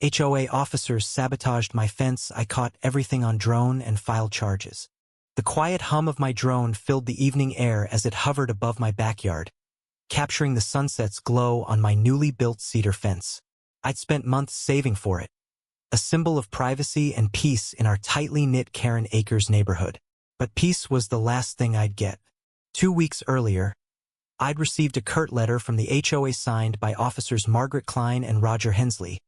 HOA officers sabotaged my fence. I caught everything on drone and filed charges. The quiet hum of my drone filled the evening air as it hovered above my backyard, capturing the sunset's glow on my newly built cedar fence. I'd spent months saving for it, a symbol of privacy and peace in our tightly knit Karen Acres neighborhood. But peace was the last thing I'd get. 2 weeks earlier, I'd received a curt letter from the HOA signed by officers Margaret Klein and Roger Hensley,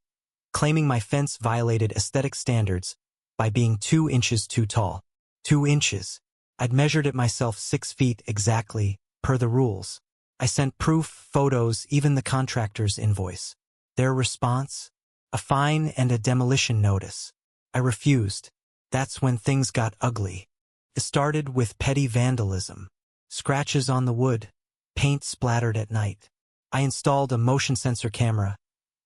claiming my fence violated aesthetic standards by being 2 inches too tall. 2 inches. I'd measured it myself 6 feet exactly, per the rules. I sent proof, photos, even the contractor's invoice. Their response? A fine and a demolition notice. I refused. That's when things got ugly. It started with petty vandalism. Scratches on the wood, paint splattered at night. I installed a motion sensor camera,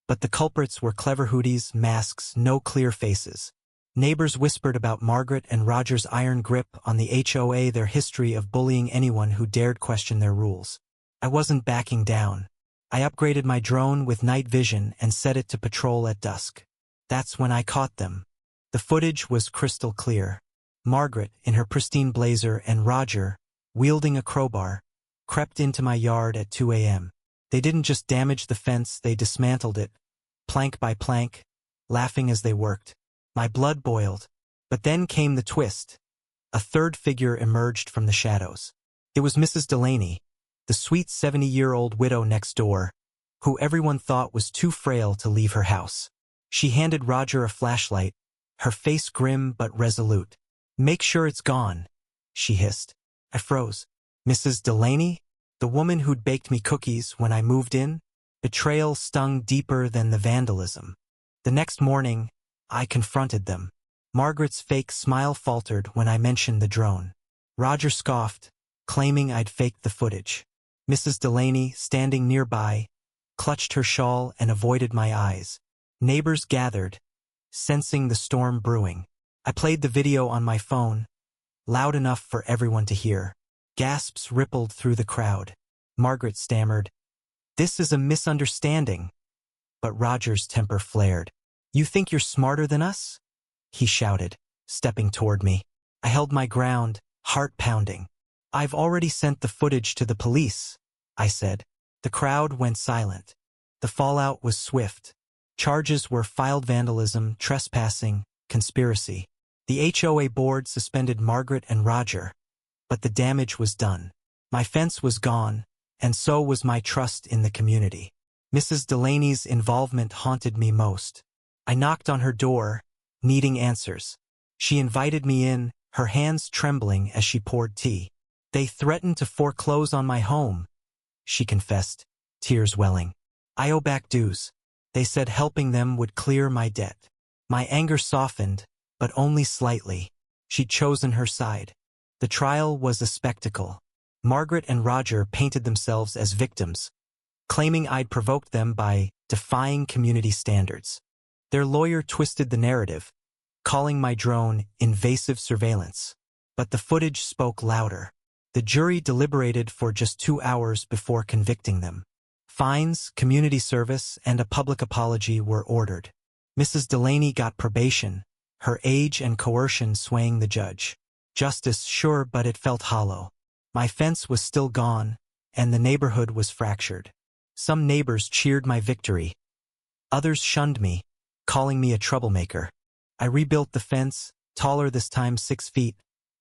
but the culprits were clever hoodies, masks, no clear faces. Neighbors whispered about Margaret and Roger's iron grip on the HOA, their history of bullying anyone who dared question their rules. I wasn't backing down. I upgraded my drone with night vision and set it to patrol at dusk. That's when I caught them. The footage was crystal clear. Margaret, in her pristine blazer, and Roger, wielding a crowbar, crept into my yard at 2 a.m. They didn't just damage the fence, they dismantled it, plank by plank, laughing as they worked. My blood boiled. But then came the twist. A third figure emerged from the shadows. It was Mrs. Delaney, the sweet 70-year-old widow next door, who everyone thought was too frail to leave her house. She handed Roger a flashlight, her face grim but resolute. "Make sure it's gone," she hissed. I froze. Mrs. Delaney? The woman who'd baked me cookies when I moved in? Betrayal stung deeper than the vandalism. The next morning, I confronted them. Margaret's fake smile faltered when I mentioned the drone. Roger scoffed, claiming I'd faked the footage. Mrs. Delaney, standing nearby, clutched her shawl and avoided my eyes. Neighbors gathered, sensing the storm brewing. I played the video on my phone, loud enough for everyone to hear. Gasps rippled through the crowd. Margaret stammered, "This is a misunderstanding." But Roger's temper flared. "You think you're smarter than us?" he shouted, stepping toward me. I held my ground, heart pounding. "I've already sent the footage to the police," I said. The crowd went silent. The fallout was swift. Charges were filed: vandalism, trespassing, conspiracy. The HOA board suspended Margaret and Roger, but the damage was done. My fence was gone, and so was my trust in the community. Mrs. Delaney's involvement haunted me most. I knocked on her door, needing answers. She invited me in, her hands trembling as she poured tea. "They threatened to foreclose on my home," she confessed, tears welling. "I owe back dues. They said helping them would clear my debt." My anger softened, but only slightly. She'd chosen her side. The trial was a spectacle. Margaret and Roger painted themselves as victims, claiming I'd provoked them by defying community standards. Their lawyer twisted the narrative, calling my drone invasive surveillance. But the footage spoke louder. The jury deliberated for just 2 hours before convicting them. Fines, community service, and a public apology were ordered. Mrs. Delaney got probation, her age and coercion swaying the judge. Justice, sure, but it felt hollow. My fence was still gone, and the neighborhood was fractured. Some neighbors cheered my victory. Others shunned me, calling me a troublemaker. I rebuilt the fence, taller this time 6 feet,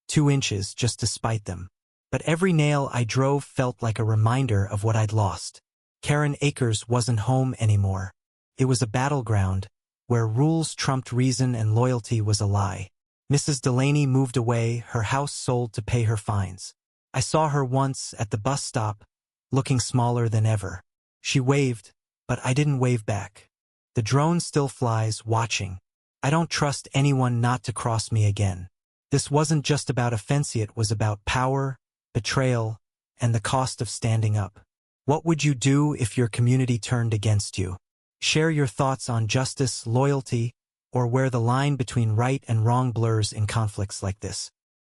2 inches, just to spite them. But every nail I drove felt like a reminder of what I'd lost. Karen Acres wasn't home anymore. It was a battleground, where rules trumped reason and loyalty was a lie. Mrs. Delaney moved away, her house sold to pay her fines. I saw her once at the bus stop, looking smaller than ever. She waved, but I didn't wave back. The drone still flies, watching. I don't trust anyone not to cross me again. This wasn't just about a fence, it was about power, betrayal, and the cost of standing up. What would you do if your community turned against you? Share your thoughts on justice, loyalty, or where the line between right and wrong blurs in conflicts like this.